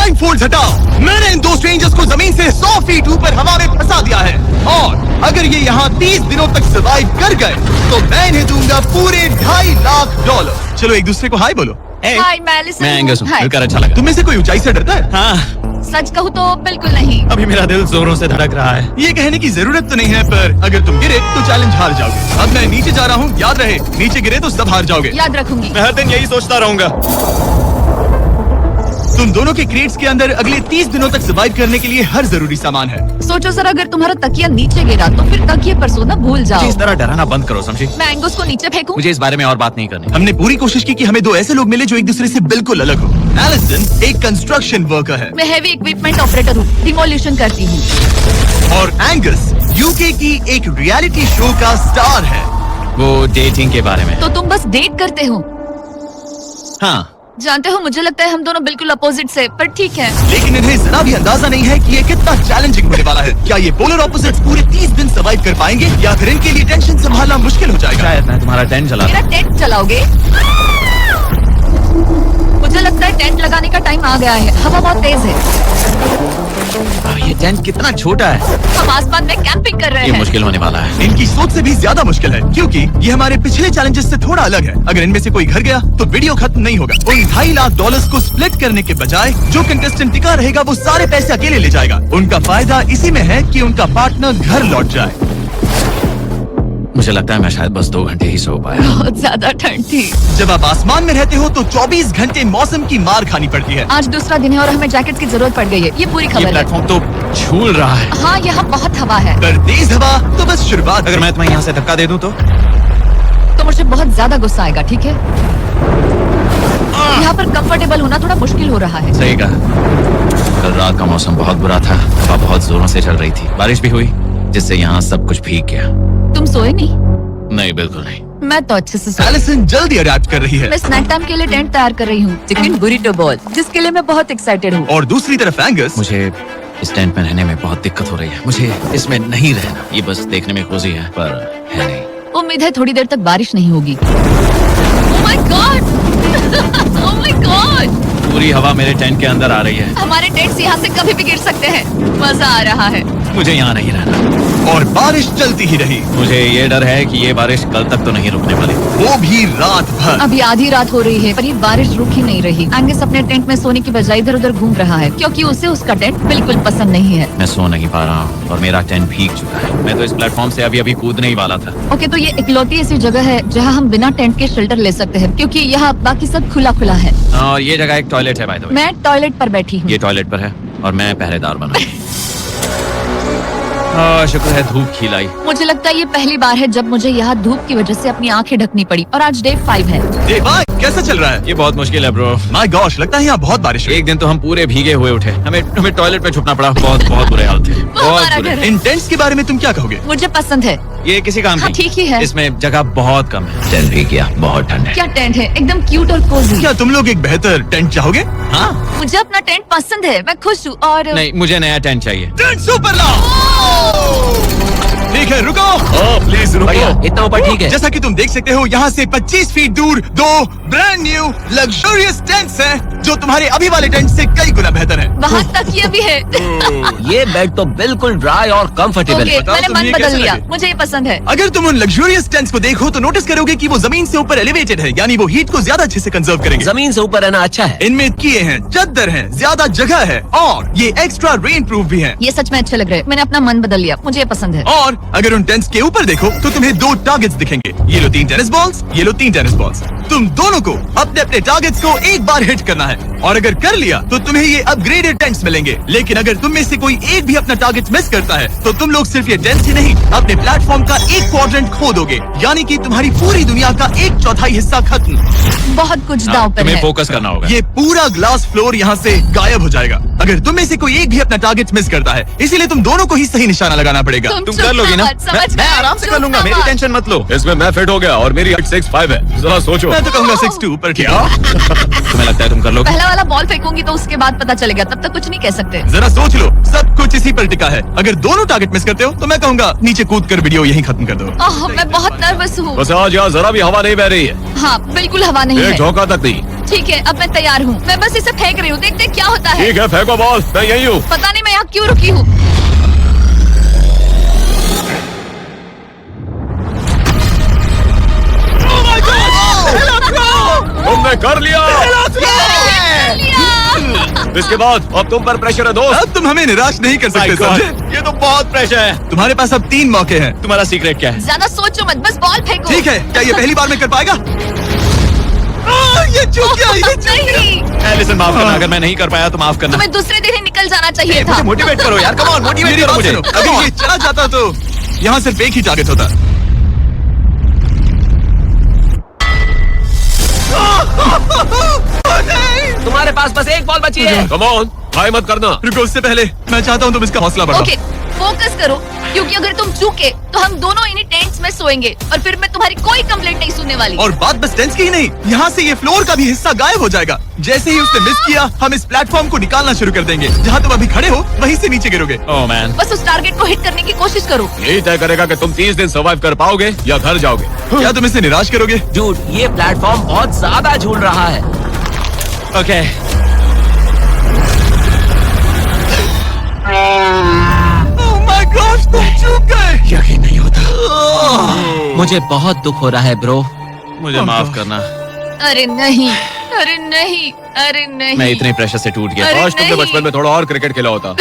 Blind fold हटाओ। मैंने इन दो स्ट्रेंजर्स को जमीन से 100 फीट ऊपर हवा में फंसा दिया है, और अगर ये यहाँ 30 दिनों तक सर्वाइव कर गए तो मैं इन्हें दूंगा पूरे $2.5 लाख। चलो एक दूसरे को हाय बोलो। हाय, मैं एलिसन मैं एंगस हूँ, हाय। मिलकर अच्छा लगा। तुम में से कोई ऊंचाई से डरता है? हाँ, सच कहूँ तो बिल्कुल नहीं। अभी मेरा दिल जोरों से धड़क रहा है। ये कहने की जरूरत तो नहीं है, पर अगर तुम गिरे तो चैलेंज हार जाओगे। अब मैं नीचे जा रहा हूँ, याद रहे नीचे गिरे तो सब हार जाओगे। याद रखूंगी। मैं हर दिन यही सोचता रहूंगा। तुम दोनों के क्रेट्स के अंदर अगले 30 दिनों तक सर्वाइव करने के लिए हर जरूरी सामान है। सोचो सर, अगर तुम्हारा तकिया नीचे गिरा तो फिर तकिए पर सोना भूल जाओ। मुझे इस तरह डराना बंद करो, समझी? मैं एंगस को नीचे फेंकूं? मुझे इस बारे में और बात नहीं करनी। हमने पूरी कोशिश की कि हमें दो ऐसे लोग मिले जो एक दूसरे से बिल्कुल अलग हो। एलिसन एक कंस्ट्रक्शन वर्कर है मैं हेवी इक्विपमेंट ऑपरेटर हूँ, डिमोलिशन करती हूँ। और एंगस यूके की एक रियलिटी शो का स्टार है। वो डेटिंग के बारे में। तो तुम बस डेट करते हो? हाँ, जानते हो, मुझे लगता है हम दोनों बिल्कुल अपोजिट से, पर ठीक है। लेकिन इन्हें जरा भी अंदाजा नहीं है कि ये कितना चैलेंजिंग होने वाला है। क्या ये पोलर ऑपोजिट्स पूरे 30 दिन सर्वाइव कर पाएंगे, या फिर इनके लिए टेंशन संभालना मुश्किल हो जाएगा? शायद मैं तुम्हारा टेंट चला मेरा टेंट चलाओगे? मुझे लगता है टेंट लगाने का टाइम आ गया है। हवा बहुत तेज है। ये टेंट कितना छोटा है। हम आसमान में कैंपिंग कर रहे ये हैं। मुश्किल होने वाला है। इनकी सोच से भी ज्यादा मुश्किल है, क्योंकि ये हमारे पिछले चैलेंजेस से थोड़ा अलग है। अगर इनमें से कोई घर गया तो वीडियो खत्म नहीं होगा। उन $2.5 लाख को स्प्लिट करने के बजाय जो कंटेस्टेंट टिका रहेगा वो सारे पैसे अकेले ले जाएगा। उनका फायदा इसी में है कि उनका पार्टनर घर लौट जाए। मुझे लगता है मैं शायद बस 2 घंटे ही सो पाया। बहुत ज्यादा ठंड थी। जब आप आसमान में रहते हो तो 24 घंटे मौसम की मार खानी पड़ती है। आज दूसरा दिन है और हमें जैकेट की जरूरत पड़ गई है। ये पूरी ये खबर है। प्लेटफॉर्म तो झूल रहा है। हाँ, यहाँ बहुत हवा है। पर तेज हवा तो बस शुरुआत। अगर मैं तुम्हें यहाँ से धक्का दे दूं तो मुझे बहुत ज्यादा गुस्सा आएगा, ठीक है? यहाँ पर कंफर्टेबल होना थोड़ा मुश्किल हो रहा है। सही कहा। कल रात का मौसम बहुत बुरा था, हवा बहुत जोरों से चल रही थी, बारिश भी हुई, जिससे यहाँ सब कुछ भीग गया। तुम सोए नहीं? नहीं, बिल्कुल नहीं। मैं तो अच्छे से सोई। एलिसन जल्दी अडैप्ट कर रही है। मैं स्नैक टाइम के लिए टेंट तैयार कर रही हूँ, चिकन बुरिटो बॉल, जिसके लिए मैं बहुत एक्साइटेड हूँ। और दूसरी तरफ एंगस मुझे इस टेंट में रहने में बहुत दिक्कत हो रही है। मुझे इसमें नहीं रहना। ये बस देखने में कोजी है, पर है नहीं। उम्मीद है थोड़ी देर तक बारिश नहीं होगी। Oh my God! Oh my God! पूरी हवा मेरे टेंट के अंदर आ रही है। हमारे टेंट्स यहाँ से कभी भी गिर सकते हैं। मजा आ रहा है। मुझे यहाँ नहीं रहना। और बारिश चलती ही रही, मुझे ये डर है कि ये बारिश कल तक तो नहीं रुकने वाली। वो भी रात भर। अभी आधी रात हो रही है पर ये बारिश रुक ही नहीं रही। एंगस अपने टेंट में सोने की बजाय इधर उधर घूम रहा है, क्योंकि उसे उसका टेंट बिल्कुल पसंद नहीं है। मैं सो नहीं पा रहा हूँ और मेरा टेंट भीग चुका है। मैं तो इस प्लेटफॉर्म से अभी कूदने ही वाला था। ओके, तो ये इकलौती ऐसी जगह है जहाँ हम बिना टेंट के शेल्टर ले सकते हैं, क्योंकि यहाँ बाकी सब खुला खुला है। और ये जगह एक टॉयलेट है, बाय द वे। मैं टॉयलेट पर बैठी हूँ। ये टॉयलेट पर है और मैं पहरेदार बना। शुक्र है धूप खिलाई। मुझे लगता है ये पहली बार है जब मुझे यहाँ धूप की वजह से अपनी आंखें ढकनी पड़ी, और आज डे 5 है। डे 5 कैसा चल रहा है? ये बहुत मुश्किल है ब्रो। माय गॉश, लगता है यहाँ बहुत बारिश हुई। एक दिन तो हम पूरे भीगे हुए उठे। हमें टॉयलेट पे छुपना पड़ा। बहुत बुरे हाल थे। बहुत हमारा बुरे। घर है। इन टेंट्स के बारे में तुम क्या कहोगे? मुझे पसंद है। ये किसी काम हाँ, की। ठीक ही है। इसमें जगह बहुत कम है। टेंट भी किया, बहुत ठंड है। क्या टेंट है, एकदम क्यूट और कोजी। क्या तुम लोग एक बेहतर टेंट चाहोगे? हाँ? मुझे अपना टेंट पसंद है, मैं खुश हूँ। और नहीं, मुझे नया टेंट चाहिए। टेंट सुपर लाओ। ठीक है, रुको। प्लीज रुको। इतना ऊपर ठीक है। जैसा कि तुम देख सकते हो, यहाँ से 25 फीट दूर 2 ब्रांड न्यू लग्जरियस टेंट्स हैं, जो तुम्हारे अभी वाले टेंट से कई गुना बेहतर हैं। वहाँ तक ये भी है। ये बेड तो बिल्कुल ड्राई और कंफर्टेबल ओके, है। बताओ मैंने तुम्हें मन ये बदल कैसे लिया। लगे? मुझे ये पसंद है। अगर तुम उन लग्जरियस टेंट्स को देखो तो नोटिस करोगे कि वो जमीन से ऊपर एलिवेटेड है, यानी वो हीट को ज्यादा अच्छे से कंजर्व करेंगे। जमीन से ऊपर रहना अच्छा है। इनमें किए हैं, चद्दर हैं, ज्यादा जगह है, और ये एक्स्ट्रा रेन प्रूफ भी हैं। ये सच में अच्छे लग रहे हैं। मैंने अपना मन बदल लिया, मुझे ये पसंद है। और अगर उन टेंट्स के ऊपर देखो तो तुम्हें 2 टारगेट्स दिखेंगे। ये लो 3 टेनिस बॉल्स, ये लो 3 टेनिस बॉल्स। तुम दोनों को अपने अपने टारगेट्स को एक बार हिट करना है, और अगर कर लिया तो तुम्हें ये अपग्रेडेड टेंट्स मिलेंगे। लेकिन अगर तुम में से कोई एक भी अपना टारगेट मिस करता है तो तुम लोग सिर्फ ये टेंट्स ही नहीं, अपने प्लेटफॉर्म का एक क्वाड्रेंट खो दोगे, यानी कि तुम्हारी पूरी दुनिया का 1/4 हिस्सा खत्म। बहुत कुछ दाव पर तुम्हें है। फोकस करना होगा। ये पूरा ग्लास फ्लोर यहाँ से गायब हो जाएगा अगर तुम में से कोई एक भी अपना टारगेट मिस करता है। इसीलिए तुम दोनों को ही सही निशाना लगाना पड़ेगा। तुम कर लोगी ना? मैं आराम से कर लूंगा, मेरी टेंशन मत लो। इसमें मैं फिट हो गया और मेरी 6'5" है। जरा सोचो। मैं तो कहूंगा 6'2", पर क्या? तुम्हें लगता है तुम कर लोगे? पहला वाला बॉल फेंकूंगी तो उसके बाद पता चलेगा, तब तक कुछ नहीं कह सकते। जरा सोच लो, सब कुछ इसी पर टिका है। अगर दोनों टारगेट मिस करते हो तो मैं कहूंगा नीचे कूद कर वीडियो यहीं खत्म कर दो। ओह, मैं बहुत नर्वस हूँ। बस आज यहाँ जरा भी हवा नहीं बह रही है। हाँ, बिल्कुल हवा नहीं एक है। झोंका तक नहीं। ठीक है, अब मैं तैयार हूँ। मैं बस इसे फेंक रही हूँ, देखते क्या होता है। ठीक है, फेंको बॉल, मैं यही हूँ। पता नहीं मैं यहाँ क्यों रुकी हूँ। तुमने कर लिया। इसके बाद अब तुम पर प्रेशर है दोस्त। अब तुम हमें निराश नहीं कर सकते, My God, समझे? ये तो बहुत प्रेशर है। तुम्हारे पास अब 3 मौके हैं। तुम्हारा सीक्रेट क्या है? ज्यादा सोचो मत, बस बॉल फेंको। ठीक है, क्या ये पहली बार में कर पाएगा? ये चूक गया, ये चूक गया। नहीं, लिसन, माफ करना, अगर मैं नहीं कर पाया तो माफ करना। तुम्हें दूसरे दिन ही निकल जाना चाहिए था। मुझे मोटिवेट करो यार, कम ऑन, मोटिवेट मेरी करो बात मुझे। सुनो, अगर ये चला जाता तो यहाँ सिर्फ एक ही टारगेट होता। तुम्हारे पास बस एक बॉल बची है। कम ऑन, हाय मत करना। रुको, उससे पहले मैं चाहता हूँ तुम इसका हौसला बढ़ाओ। ओके, फोकस करो, क्योंकि अगर तुम चूके तो हम दोनों इन्हीं टेंट्स में सोएंगे और फिर मैं तुम्हारी कोई कंप्लेंट नहीं सुनने वाली। और बात बस टेंस की ही नहीं, यहाँ से ये फ्लोर का भी हिस्सा गायब हो जाएगा। जैसे ही उसने मिस किया, हम इस प्लेटफॉर्म को निकालना शुरू कर देंगे। जहाँ तुम अभी खड़े हो, वहीं से नीचे गिरोगे। ओह मैन, बस उस टारगेट को हिट करने की कोशिश करो। यही तय करेगा कि तुम 30 दिन सर्वाइव कर पाओगे या घर जाओगे। क्या तुम इसे निराश करोगे? झूठ, ये प्लेटफॉर्म बहुत ज्यादा झूल रहा है। ओके, Oh my gosh, तुम चूक गए। यकीन नहीं होता। मुझे बहुत दुख हो रहा है ब्रो, मुझे माफ करना। अरे नहीं, अरे नहीं, अरे नहीं। मैं इतने प्रेशर से टूट गया। अरे काश तुमने नहीं। बचपन में थोड़ा और क्रिकेट खेला होता।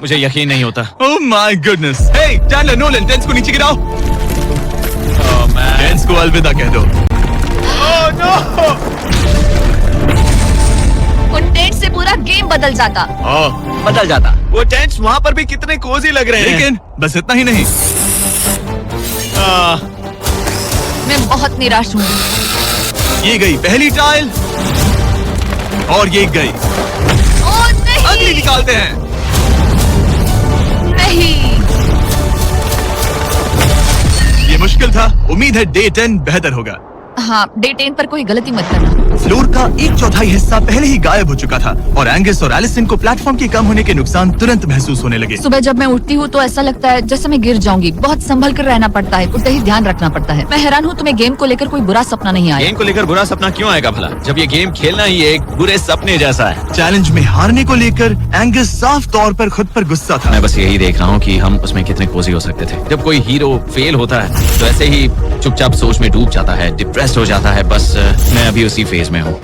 मुझे यकीन नहीं होता। Oh my goodness. Hey, Chandler, Nolan, tense को नीचे गिराओ। ओह मैन, टेंस को अलविदा कह दो। Oh no. उन टेंट से पूरा गेम बदल जाता। बदल जाता। वो टेंट्स वहाँ पर भी कितने कोजी लग रहे हैं। लेकिन बस इतना ही नहीं, मैं बहुत निराश हूँ। ये गई पहली टाइल और ये गई। ओह अगली नहीं, निकालते हैं। नहीं। ये मुश्किल था, उम्मीद है डे 10 बेहतर होगा। हाँ, डे 10 पर कोई गलती मत करना। फ्लोर का 1/4 हिस्सा पहले ही गायब हो चुका था और एंगस और एलिसन को प्लेटफॉर्म के कम होने के नुकसान तुरंत महसूस होने लगे। सुबह जब मैं उठती हूँ तो ऐसा लगता है जैसे मैं गिर जाऊंगी। बहुत संभल कर रहना पड़ता है, उतना ही ध्यान रखना पड़ता है। मैं हैरान हूँ तुम्हें गेम को लेकर कोई बुरा सपना नहीं आया। गेम को लेकर बुरा सपना क्यों आएगा भला, जब ये गेम खेलना ही एक बुरे सपने जैसा है। चैलेंज में हारने को लेकर एंगस साफ तौर पर खुद पर गुस्सा था। मैं बस यही देख रहा हूँ कि हम उसमें कितने कोजी हो सकते थे। जब कोई हीरो फेल होता है तो ऐसे ही चुपचाप सोच में डूब जाता है, डिप्रेस्ड हो जाता है। बस मैं अभी उसी फेज में हूँ।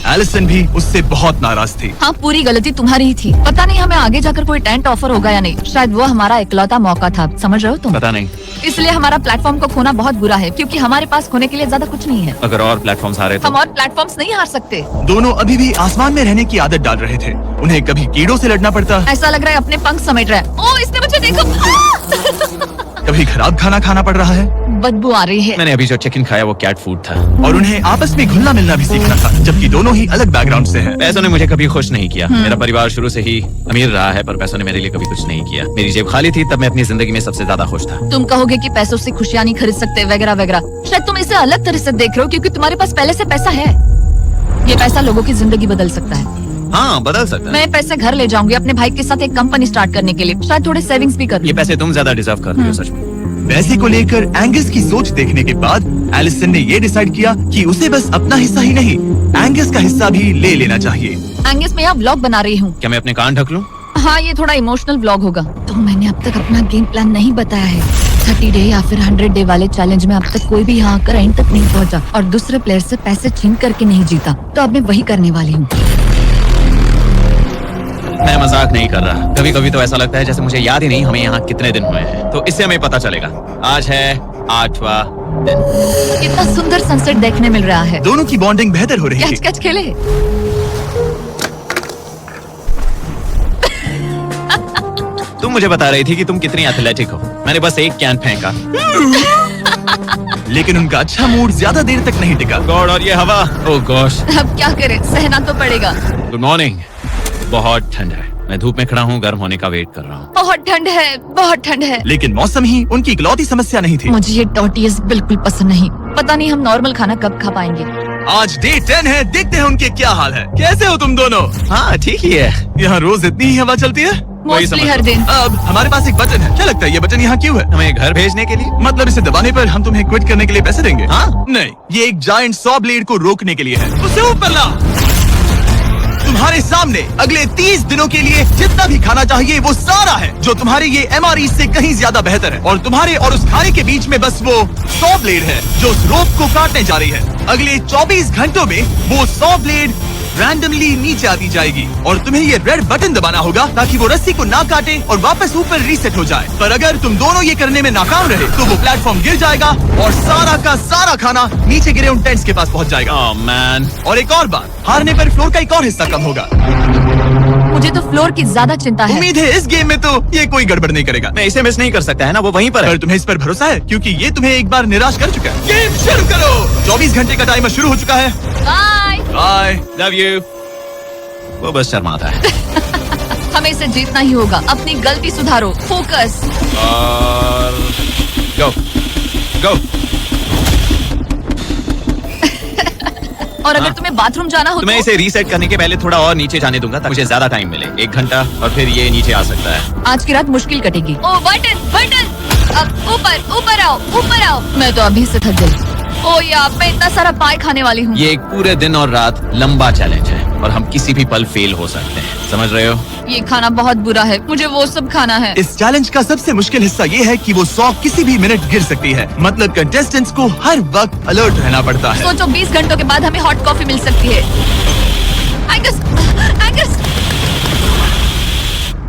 एलिसन भी उससे बहुत नाराज थी। हाँ, पूरी गलती तुम्हारी ही थी। पता नहीं हमें आगे जाकर कोई टेंट ऑफर होगा या नहीं। शायद वो हमारा इकलौता मौका था, समझ रहे हो तुम? पता नहीं, इसलिए हमारा प्लेटफॉर्म को खोना बहुत बुरा है, क्योंकि हमारे पास खोने के लिए ज्यादा कुछ नहीं है। अगर और प्लेटफॉर्म्स आ रहे हम तो। और प्लेटफॉर्म्स नहीं हार सकते। दोनों अभी भी आसमान में रहने की आदत डाल रहे थे। उन्हें कभी कीड़ों से लड़ना पड़ता, ऐसा लग रहा है अपने पंख समेट रहा है। ओह, इसने मुझे देखो। कभी खराब खाना खाना पड़ रहा है बदबू आ रही है। मैंने अभी जो चिकन खाया वो कैट फूड था। और उन्हें आपस में घुलना मिलना भी सीखना था, जबकि दोनों ही अलग बैकग्राउंड से हैं। पैसों ने मुझे कभी खुश नहीं किया। मेरा परिवार शुरू से ही अमीर रहा है, पर पैसों ने मेरे लिए कभी कुछ नहीं किया। मेरी जेब खाली थी तब मैं अपनी जिंदगी में सबसे ज्यादा खुश था। तुम कहोगे कि पैसों से खुशियां नहीं खरीद सकते वगैरह वगैरह। शायद तुम इसे अलग तरह से देख रहे हो, क्योंकि तुम्हारे पास पहले से पैसा है। ये पैसा लोगों की जिंदगी बदल सकता है। हाँ, बदल सकता है। मैं पैसे घर ले जाऊंगी अपने भाई के साथ एक कंपनी स्टार्ट करने के लिए। शायद थोड़े सेविंग्स भी कर ये लूं। पैसे तुम ज्यादा डिजर्व करते हो सच में। पैसे को लेकर एंगस की सोच देखने के बाद एलिसन ने ये डिसाइड किया कि उसे बस अपना हिस्सा ही नहीं, एंगस का हिस्सा भी ले लेना चाहिए। एंगस, मैं यहाँ व्लॉग बना रही हूँ। क्या मैं अपने कान ढक लूं? हाँ, ये थोड़ा इमोशनल व्लॉग होगा। तो मैंने अब तक अपना गेम प्लान नहीं बताया है। 30 डे या फिर 100 डे वाले चैलेंज में अब तक कोई भी यहाँ आकर एंड तक नहीं पहुँचा और दूसरे प्लेयर से पैसे छीन करके नहीं जीता। तो अब मैं वही करने वाली हूँ। मैं मजाक नहीं कर रहा। कभी कभी तो ऐसा लगता है जैसे मुझे याद ही नहीं हमें यहाँ कितने दिन हुए हैं। तो इससे हमें पता चलेगा। आज है 8वां दिन। कितना सुंदर सनसेट देखने मिल रहा है। दोनों की बॉन्डिंग बेहतर हो रही कैच थी। कैच खेले। तुम मुझे बता रही थी कि तुम कितनी एथलेटिक हो। मैंने बस एक कैन फेंका। लेकिन उनका अच्छा मूड ज्यादा देर तक नहीं टिका। गॉड, और ये हवा। ओह गॉश। अब क्या करें, सहना तो पड़ेगा। Good morning. बहुत ठंड है। मैं धूप में खड़ा हूँ, गर्म होने का वेट कर रहा हूँ। बहुत ठंड है, बहुत ठंड है। लेकिन मौसम ही उनकी इकलौती समस्या नहीं थी। मुझे ये टॉर्टियस बिल्कुल पसंद नहीं। पता नहीं हम नॉर्मल खाना कब खा पाएंगे। आज डे 10 है, देखते हैं उनके क्या हाल है। कैसे हो तुम दोनों? हाँ, ठीक ही है। यहाँ रोज इतनी ही हवा चलती है? मोस्टली हर दिन। अब हमारे पास एक बटन है। क्या लगता है ये बटन यहाँ क्यों है? हमें घर भेजने के लिए? मतलब इसे दबाने पर हम तुम्हें क्विट करने के लिए पैसे देंगे? हाँ? नहीं, ये एक जायंट सॉ ब्लेड को रोकने के लिए है। उसे ऊपर ला। तुम्हारे सामने अगले 30 दिनों के लिए जितना भी खाना चाहिए वो सारा है, जो तुम्हारे ये MRE से कहीं ज्यादा बेहतर है। और तुम्हारे और उस खाने के बीच में बस वो सॉ ब्लेड है जो उस रोप को काटने जा रही है। अगले 24 घंटों में वो सॉ ब्लेड रैंडमली नीचे आती जाएगी और तुम्हें ये रेड बटन दबाना होगा ताकि वो रस्सी को ना काटे और वापस ऊपर रीसेट हो जाए। पर अगर तुम दोनों ये करने में नाकाम रहे तो वो प्लेटफॉर्म गिर जाएगा और सारा का सारा खाना नीचे गिरे उन टेंट्स के पास पहुंच जाएगा। Oh man. और एक और बात, हारने पर फ्लोर का एक और हिस्सा कम होगा। मुझे तो फ्लोर की ज्यादा चिंता है। उम्मीद है इस गेम में तो ये कोई गड़बड़ नहीं करेगा। मैं इसे मिस नहीं कर सकता है ना, वो वहीं पर है। पर तुम्हें इस पर भरोसा है क्योंकि ये तुम्हें एक बार निराश कर चुका है। गेम शुरू करो। 24 घंटे का टाइमर शुरू हो चुका है। बाय। बाय। Love you. वो बस शर्माता है। हमें इसे जीतना ही होगा। अपनी गलती सुधारो। फोकस। और गो गो। और अगर तुम्हें बाथरूम जाना हो तो मैं इसे रीसेट करने के पहले थोड़ा और नीचे जाने दूंगा ताकि मुझे ज्यादा टाइम मिले। 1 घंटा और फिर ये नीचे आ सकता है। आज की रात मुश्किल कटेगी। ओ बटन बटन। अब ऊपर ऊपर आओ ऊपर आओ। मैं तो अभी से थक गई। ओ यार, मैं इतना सारा पाई खाने वाली हूँ। ये एक पूरे दिन और रात लंबा चैलेंज है और हम किसी भी पल फेल हो सकते हैं, समझ रहे हो? ये खाना बहुत बुरा है, मुझे वो सब खाना है। इस चैलेंज का सबसे मुश्किल हिस्सा ये है कि वो सॉ किसी भी मिनट गिर सकती है। मतलब कंटेस्टेंट्स को हर वक्त अलर्ट रहना पड़ता है। सोचो 20 घंटों के बाद हमें हॉट कॉफी मिल सकती है। Angus, Angus.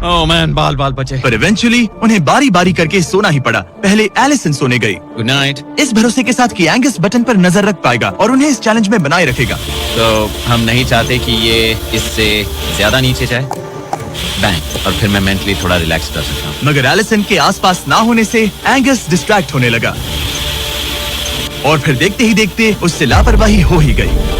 ओह मैन, बाल बचे। पर इवेंचुअली उन्हें बारी बारी करके सोना ही पड़ा। पहले एलिसन सोने गई, गुड नाइट। इस भरोसे के साथ कि एंगस बटन पर नजर रख पाएगा और उन्हें इस चैलेंज में बनाए रखेगा। तो हम नहीं चाहते कि ये इससे ज्यादा नीचे जाए। बैंक। और फिर मैं मेंटली थोड़ा रिलैक्स कर सकता हूँ। मगर एलिसन के आसपास ना होने से एंगस डिस्ट्रैक्ट होने लगा और फिर देखते ही देखते उससे लापरवाही हो ही गई।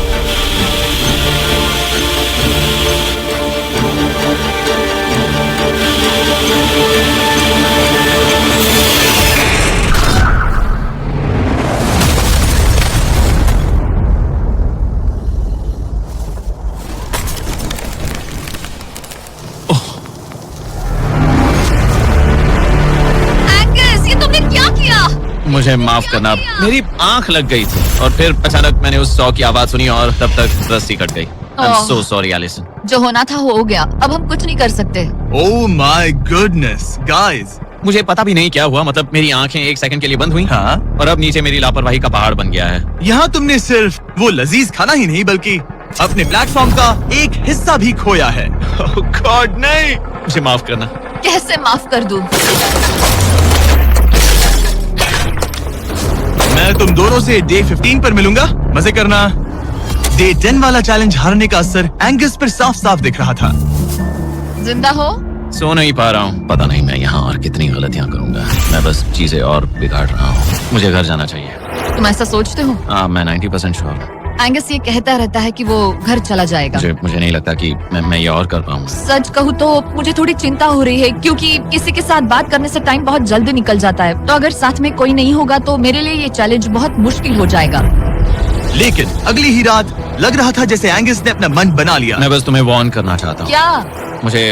मुझे माफ करना, मेरी आंख लग गई थी और फिर अचानक मैंने उस सॉ की आवाज सुनी और तब तक रस्सी कट गई। I'm so sorry, Alison. जो होना था हो गया, अब हम कुछ नहीं कर सकते। Oh my goodness, guys. मुझे पता भी नहीं क्या हुआ, मतलब मेरी आंखें 1 सेकंड के लिए बंद हुई। हाँ? और अब नीचे मेरी लापरवाही का पहाड़ बन गया है। यहाँ तुमने सिर्फ वो लजीज खाना ही नहीं बल्कि अपने प्लेटफॉर्म का एक हिस्सा भी खोया है। Oh God, नहीं। मुझे माफ करना। कैसे माफ कर दूं? मैं तुम दोनों से डे 15 पर मिलूंगा, मजे करना। डे 10 वाला चैलेंज हारने का असर एंगस पर साफ साफ दिख रहा था। जिंदा हो? सो नहीं पा रहा हूँ। पता नहीं मैं यहाँ और कितनी गलतियाँ करूंगा। मैं बस चीजें और बिगाड़ रहा हूँ। मुझे घर जाना चाहिए। तुम ऐसा सोचते हो? हाँ, मैं 90% श्योर हूँ। एंगस ये कहता रहता है कि वो घर चला जाएगा। मुझे नहीं लगता कि मैं ये और कर पाऊंगा। सच कहूँ तो मुझे थोड़ी चिंता हो रही है क्योंकि किसी के साथ बात करने से टाइम बहुत जल्दी निकल जाता है। तो अगर साथ में कोई नहीं होगा तो मेरे लिए ये चैलेंज बहुत मुश्किल हो जाएगा। लेकिन अगली ही रात लग रहा था जैसे एंगस ने अपना मन बना लिया। मैं बस तुम्हें वार्न करना चाहता हूँ। क्या? मुझे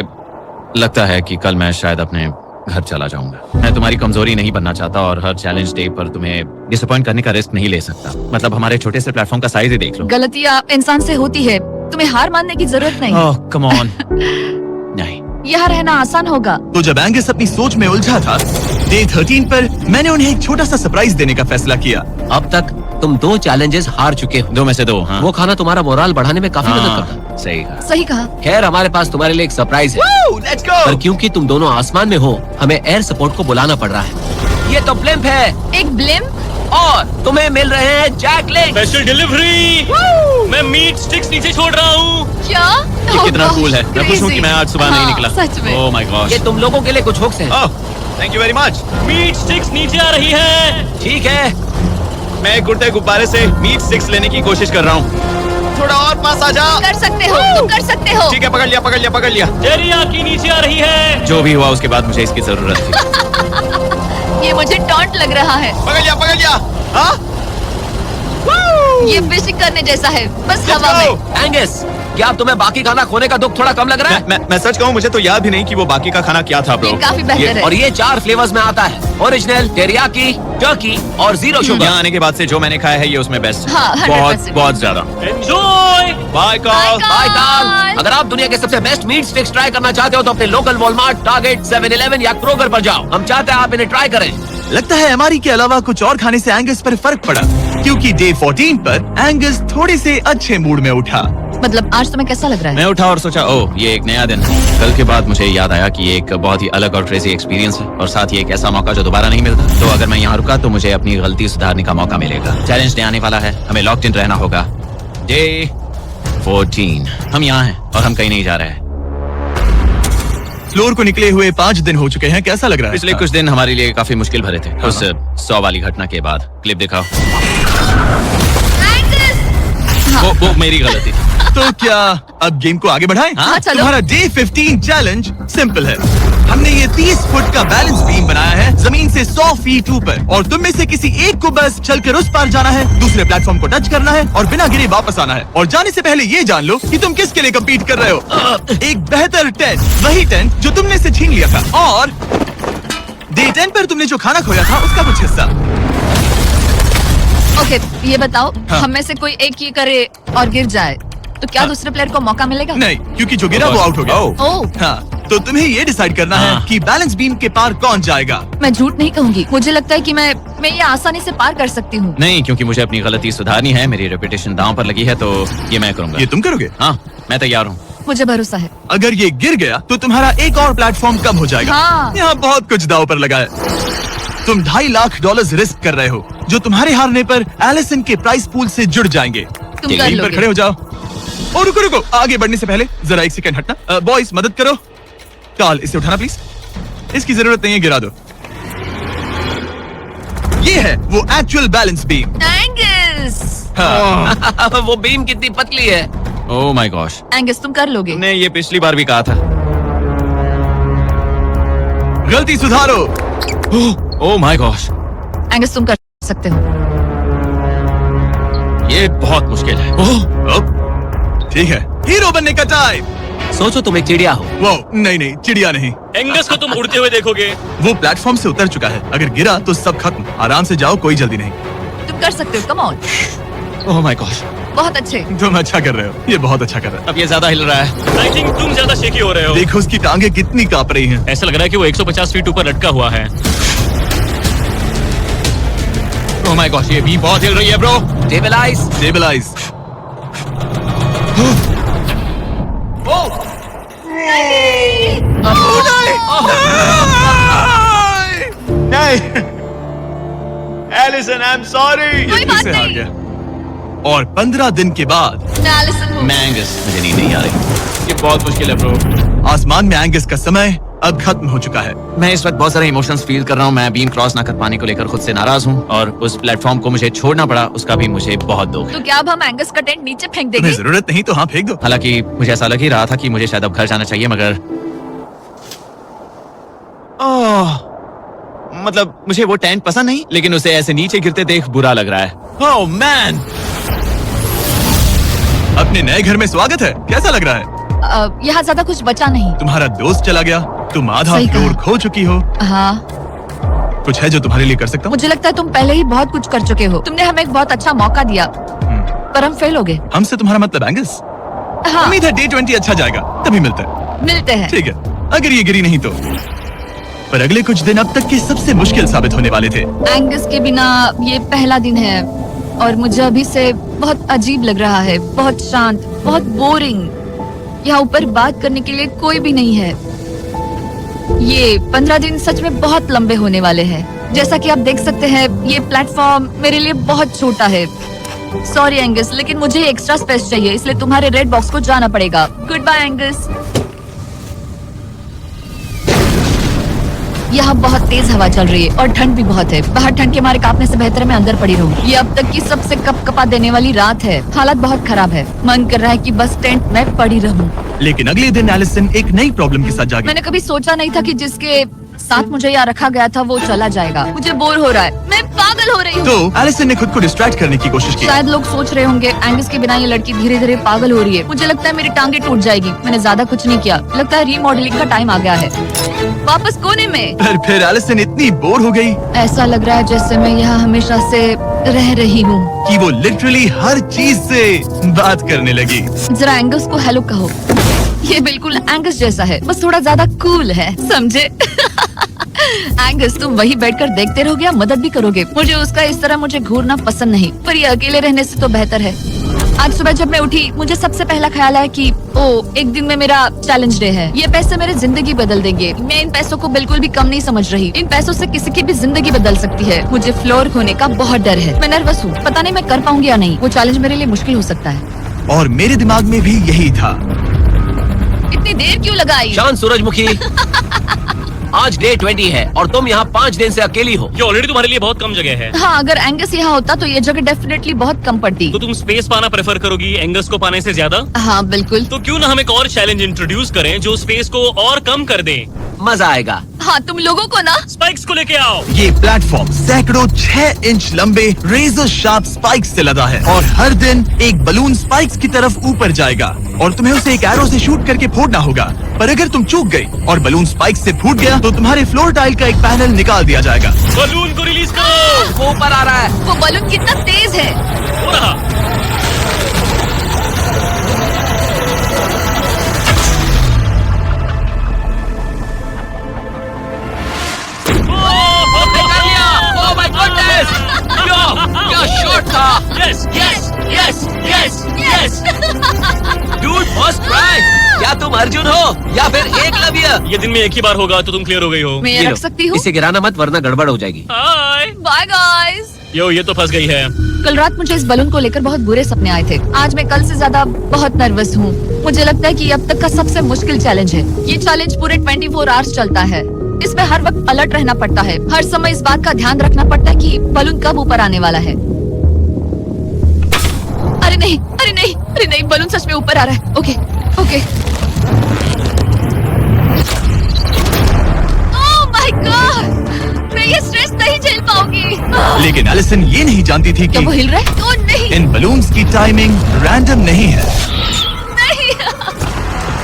लगता है कि कल मैं शायद अपने घर चला जाऊंगा। मैं तुम्हारी कमजोरी नहीं बनना चाहता और हर चैलेंज डे पर तुम्हें डिसअपॉइंट करने का रिस्क नहीं ले सकता। मतलब हमारे छोटे से प्लेटफॉर्म का साइज ही देख लो। गलतियाँ इंसान से होती है, तुम्हें हार मानने की जरूरत नहीं। ओह कम ऑन। नहीं, यहाँ रहना आसान होगा। तो जब एंगस अपनी सोच में उलझा था, डे 13 पर मैंने उन्हें एक छोटा सा सरप्राइज देने का फैसला किया। अब तक तुम 2 चैलेंजेस हार चुके हो। 2 में से 2। हाँ। वो खाना तुम्हारा मोराल बढ़ाने में काफी मदद करता है। सही कहा। सही कहा। खैर, हमारे पास तुम्हारे लिए एक सरप्राइज है। Let's go. पर क्योंकि तुम दोनों आसमान में हो, हमें एयर सपोर्ट को बुलाना पड़ रहा है। ये तो ब्लिम्प है एक ब्लिम्प? और तुम्हें मिल रहे हैं जैक लिंक। Special delivery. मैं मीट स्टिक्स नीचे छोड़ रहा हूँ। क्या? ये कितना कूल है। मैं खुश हूँ कि मैं आज सुबह नहीं निकला। सच में। Oh my god. ये तुम लोगों के लिए कुछ हुक्स हैं। Oh, thank you very much. Meat sticks नीचे आ रही है। ठीक है, मैं एक उड़ते गुब्बारे से मीट स्टिक्स लेने की कोशिश कर रहा हूँ। थोड़ा और पास आ जा। कर सकते हो, तुम कर सकते हो। ठीक है, पकड़ लिया पकड़ लिया पकड़ लिया। टेरियाकी नीचे आ रही है। जो भी हुआ उसके बाद मुझे इसकी जरूरत थी। ये मुझे टॉन्ट लग रहा है। पकड़ लिया पकड़ लिया। हाँ? ये फिशिंग करने जैसा है, बस हवा में। एंगस, क्या तुम्हें बाकी खाना खोने का दुख थोड़ा कम लग रहा है? मैं सच कहूँ, मुझे तो याद भी नहीं कि वो बाकी का खाना क्या था ब्रो। ये काफी बेहतर है। और ये 4 फ्लेवर्स में आता है, ओरिजिनल, टेरियाकी, टर्की और 0 शुगर। यहाँ आने के बाद से जो मैंने खाया है ये उसमें बेस्ट। हाँ, 100%। बहुत ज्यादा। एंजॉय। Bye call. बाय ताल। अगर आप दुनिया के सबसे बेस्ट मीट स्टिक्स ट्राई करना चाहते हो तो अपने लोकल वॉलमार्ट, टारगेट, 7-Eleven या क्रोगर पर जाओ। हम चाहते हैं आप इन्हें ट्राई करें। लगता है एमआरई के अलावा कुछ और खाने से एंगस पर फर्क पड़ा, क्योंकि डे 14 पर एंगस थोड़े से अच्छे मूड में उठा। मतलब आज तुम्हें कैसा लग रहा है? मैं उठा और सोचा, ओह ये एक नया दिन है। कल के बाद मुझे याद आया कि ये एक बहुत ही अलग और क्रेजी एक्सपीरियंस है और साथ ही एक ऐसा मौका जो दोबारा नहीं मिलता। तो अगर मैं यहाँ रुका तो मुझे अपनी गलती सुधारने का मौका मिलेगा। चैलेंज डे आने वाला है, हमें लॉक्ड इन रहना होगा। डे 14 हम यहाँ हैं और हम कहीं नहीं जा रहे हैं। फ्लोर को निकले हुए 5 दिन हो चुके हैं, कैसा लग रहा है? पिछले कुछ दिन हमारे लिए काफी मुश्किल भरे थे। उस 100 वाली घटना के बाद। क्लिप दिखाओ। वो मेरी गलती थी। तो क्या अब गेम को आगे बढ़ाएं? हाँ, चलो। तुम्हारा डे 15 चैलेंज सिंपल है। हमने ये 30 फुट का बैलेंस बीम बनाया है जमीन से 100 फीट ऊपर, और तुम में से किसी एक को बस चलकर उस पार जाना है, दूसरे प्लेटफॉर्म को टच करना है और बिना गिरे वापस आना है। और जाने से पहले ये जान लो कि तुम किसके लिए कम्पीट कर रहे हो। एक बेहतर टेंट, वही टेंट जो तुमने से छीन लिया था, और डे 10 पर तुमने जो खाना खोया था उसका कुछ हिस्सा। ओके, ये बताओ, हाँ। हम में से कोई एक ये करे और गिर जाए तो क्या हाँ। दूसरे प्लेयर को मौका मिलेगा? नहीं, क्योंकि जो गिरा वो आउट हो गया। ओह, हाँ, तो तुम्हें ये डिसाइड करना है हाँ। कि बैलेंस बीम के पार कौन जाएगा। मैं झूठ नहीं कहूंगी, मुझे लगता है कि मैं ये आसानी से पार कर सकती हूँ। नहीं, क्योंकि मुझे अपनी गलती सुधारनी है। मेरी रेपुटेशन दांव पर लगी है, तो ये मैं करूंगा। ये तुम करोगे? हाँ, मैं तैयार हूँ। मुझे भरोसा है। अगर ये गिर गया तो तुम्हारा एक और प्लेटफॉर्म कम हो जाएगा। हाँ। यहाँ बहुत कुछ दाव पर लगा है। तुम $2.5 लाख रिस्क कर रहे हो, जो तुम्हारे हारने पर एलिसन के प्राइस पूल से जुड़ जाएंगे। तुम कर यहीं पर लोगे। खड़े हो जाओ। और रुको रुको, आगे बढ़ने से पहले जरा 1 सेकंड हटना। बॉयज मदद करो। कार्ल, इसे उठाना प्लीज। इसकी जरूरत नहीं है, गिरा दो। ये है वो एक्चुअल बैलेंस बीम। एंगस, हाँ। वो बीम कितनी पतली है। ओह माय गॉश, एंगस तुम कर लोगे। तुमने ये पिछली बार भी कहा था। गलती सुधारो। ओह माय गॉश, एंगस तुम कर सकते हो। ये बहुत मुश्किल है। अब ठीक है, हीरो बनने का टाइम। सोचो तुम एक चिड़िया हो। वो नहीं, चिड़िया नहीं। एंगस को तुम उड़ते हुए देखोगे। वो प्लेटफॉर्म से उतर चुका है, अगर गिरा तो सब खत्म। आराम से जाओ, कोई जल्दी नहीं। तुम कर सकते हो, come on. Oh my gosh, बहुत अच्छे। तुम अच्छा कर रहे हो, ये बहुत अच्छा कर रहा है। अब ये ज्यादा हिल रहा है। आई थिंक तुम ज्यादा शेकी हो रहे हो। देखो उसकी टांगे कितनी कांप रही हैं। ऐसा लग रहा है कि वो 150 फीट ऊपर लटका हुआ है। ओह माय गॉश, ये भी बहुत हिल रही है ब्रो। स्टेबलाइज। स्टेबलाइज। नहीं, एलिसन, आई एम सॉरी। कोई बात नहीं। गया। और 15 दिन के बाद मैं एलिसन हूँ। मैं एंगस, मुझे नींद नहीं आ रही। ये बहुत मुश्किल है ब्रो। आसमान में एंगस का समय अब खत्म हो चुका है। मैं इस वक्त बहुत सारे इमोशंस फील कर रहा हूँ। मैं बीम क्रॉस ना कर पाने को लेकर खुद से नाराज हूँ, और उस प्लेटफॉर्म को मुझे छोड़ना पड़ा, उसका भी मुझे बहुत दुख है। तो क्या अब हम एंगस का टेंट नीचे फेंक तुम्हें देंगे? जरूरत नहीं तो हाँ फेंक दो। हालांकि मुझे ऐसा लग ही रहा था कि मुझे शायद अब घर जाना चाहिए, मगर मतलब मुझे वो टेंट पसंद नहीं, लेकिन उसे ऐसे नीचे गिरते देख बुरा लग रहा है। ओह मैन, अपने नए घर में स्वागत है, कैसा लग रहा है? यहाँ ज्यादा कुछ बचा नहीं। तुम्हारा दोस्त चला गया, तुम आधा सही फ्लोर कहा। खो चुकी हो। हाँ, कुछ है जो तुम्हारे लिए कर सकता हूँ? मुझे लगता है तुम पहले ही बहुत कुछ कर चुके हो। तुमने हमें एक बहुत अच्छा मौका दिया, पर हम फेल हो गए। हमसे तुम्हारा मतलब एंगस? हाँ, उम्मीद है डे 20 अच्छा जाएगा, तभी मिलते हैं। मिलते हैं। ठीक है, अगर ये गिरी नहीं तो। पर अगले कुछ दिन अब तक के सबसे मुश्किल साबित होने वाले थे। एंगस के बिना ये पहला दिन है और मुझे अभी से बहुत अजीब लग रहा है, बहुत शांत, बहुत बोरिंग। यहाँ ऊपर बात करने के लिए कोई भी नहीं है। ये 15 दिन सच में बहुत लंबे होने वाले हैं। जैसा कि आप देख सकते हैं, ये प्लेटफॉर्म मेरे लिए बहुत छोटा है। सॉरी एंगस, लेकिन मुझे एक्स्ट्रा स्पेस चाहिए, इसलिए तुम्हारे रेड बॉक्स को जाना पड़ेगा। Good bye Angus. यहाँ बहुत तेज हवा चल रही है और ठंड भी बहुत है। बाहर ठंड के मारे कांपने से बेहतर है मैं अंदर पड़ी रहूं। ये अब तक की सबसे कपकपा देने वाली रात है। हालत बहुत खराब है, मन कर रहा है कि बस टेंट में पड़ी रहूं। लेकिन अगले दिन एलिसन एक नई प्रॉब्लम के साथ जागी। मैंने कभी सोचा नहीं था कि जिसके साथ मुझे यहाँ रखा गया था वो चला जाएगा। मुझे बोर हो रहा है, मैं पागल हो रही हूँ। तो एलिसन ने खुद को डिस्ट्रैक्ट करने की कोशिश की। शायद लोग सोच रहे होंगे एंगस के बिना ये लड़की धीरे धीरे पागल हो रही है। मुझे लगता है मेरी टांगे टूट जाएगी। मैंने ज्यादा कुछ नहीं किया, लगता है रीमॉडलिंग का टाइम आ गया है। वापस कोने में। पर फिर एलिसन इतनी बोर हो गई ऐसा लग रहा है जैसे मैं यहाँ हमेशा से रह रही हूँ। कि वो लिटरली हर चीज से बात करने लगी। जरा एंगस को हेलो कहो। ये बिल्कुल एंगस जैसा है, बस थोड़ा ज्यादा कूल है, समझे? एंगस, तुम वही बैठकर देखते रहोगे या मदद भी करोगे? मुझे उसका इस तरह मुझे घूरना पसंद नहीं, पर ये अकेले रहने से तो बेहतर है। आज सुबह जब मैं उठी मुझे सबसे पहला ख्याल आया कि एक दिन में मेरा चैलेंज डे है। ये पैसे मेरी जिंदगी बदल देंगे। मैं इन पैसों को बिल्कुल भी कम नहीं समझ रही। इन पैसों से किसी की भी जिंदगी बदल सकती है। मुझे फ्लोर खोने का बहुत डर है। मैं नर्वस हूँ, पता नहीं मैं कर पाऊंगी या नहीं। वो चैलेंज मेरे लिए मुश्किल हो सकता है। और मेरे दिमाग में भी यही था। इतनी देर क्यों लगाई? शांत सूरजमुखी। आज डे 20 है और तुम यहाँ 5 दिन से अकेली हो। ये ऑलरेडी तुम्हारे लिए बहुत कम जगह है। हाँ, अगर एंगस यहाँ होता तो ये जगह डेफिनेटली बहुत कम पड़ती। तो तुम स्पेस पाना प्रेफर करोगी एंगस को पाने से ज्यादा? हाँ बिल्कुल। तो क्यों ना हम एक और चैलेंज इंट्रोड्यूस करें जो स्पेस को और कम कर दे। मजा आएगा। हाँ, तुम लोगों को ना स्पाइक्स को लेके आओ। ये प्लेटफॉर्म सैकड़ों 6 इंच लंबे रेजर शार्प स्पाइक्स से लदा है और हर दिन एक बलून स्पाइक्स की तरफ ऊपर जाएगा और तुम्हें उसे एक एरो से शूट करके फोड़ना होगा। पर अगर तुम चूक गई और बलून स्पाइक्स से फूट गया तो तुम्हारे फ्लोर टाइल का एक पैनल निकाल दिया जाएगा। बलून को रिलीज करो। वो ऊपर आ रहा है। वो बलून कितना तेज है। हो रहा। कर लिया। Oh my goodness. क्या शॉट था। Yes yes yes yes yes. Dude, first try. क्या तुम अर्जुन हो या फिर एकलव्य? ये दिन में एक ही बार होगा तो तुम क्लियर हो गई हो। मैं ये लो, रख सकती हूँ? इसे गिराना मत वरना गड़बड़ हो जाएगी। हाय। Bye guys. यो, ये तो फंस गई है। कल रात मुझे इस बलून को लेकर बहुत बुरे सपने आए थे। आज मैं कल से ज्यादा बहुत नर्वस हूँ। मुझे लगता है कि ये अब तक का सबसे मुश्किल चैलेंज है। ये चैलेंज पूरे 24 आवर्स चलता है। इसमें हर वक्त अलर्ट रहना पड़ता है। हर समय इस बात का ध्यान रखना पड़ता है कि बलून कब ऊपर आने वाला है। अरे नहीं, अरे नहीं, अरे नहीं, बलून सच में ऊपर आ रहा है। Okay okay. Oh my God, मैं ये स्ट्रेस नहीं झेल पाऊंगी। लेकिन एलिसन ये नहीं जानती थी क्या वो कि हिल रहा है? ओह नहीं, इन बलून्स की टाइमिंग रैंडम नहीं है। नहीं,